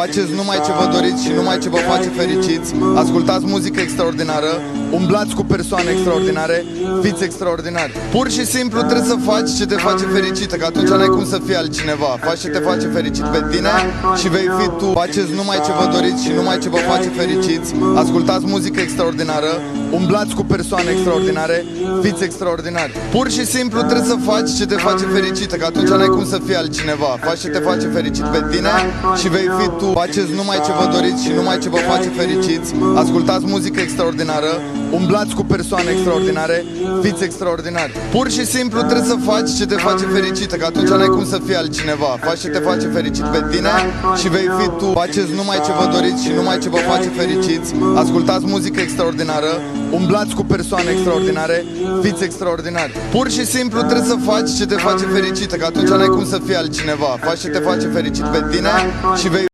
Faceți numai ce vă doriți și numai ce vă face fericiți. Ascultați muzică extraordinară, umblați cu persoane extraordinare, fiți extraordinari. Pur și simplu trebuie să faci ce te face fericită, că atunci n-ai cum să fii altcineva. Faci ce te face fericit pe tine și vei fi tu. Faceți numai ce vă doriți și numai ce vă face fericiți. Ascultați muzică extraordinară, umblați cu persoane extraordinare, fiți extraordinari. Pur și simplu trebuie să faci ce te face fericită, că atunci n-ai cum să fii altcineva. Faci ce te face fericit pe tine și vei fi tu. Faceți numai ce vă doriți și numai ce vă face fericiți. Ascultați muzică extraordinară, umblați cu persoane extraordinare, fiți extraordinari. Pur și simplu trebuie să faci ce te face fericită, că atunci n-ai cum să fii altcineva. Faci ce te face fericit pe tine și vei fi tu. Faceți numai ce vă doriți și numai ce vă face fericiți. Ascultați muzică extraordinară, umblați cu persoane extraordinare, fiți extraordinari. Pur și simplu trebuie să faci ce te face fericită, că atunci n-ai cum să fii altcineva. Faci ce te face fericit pe tine și vei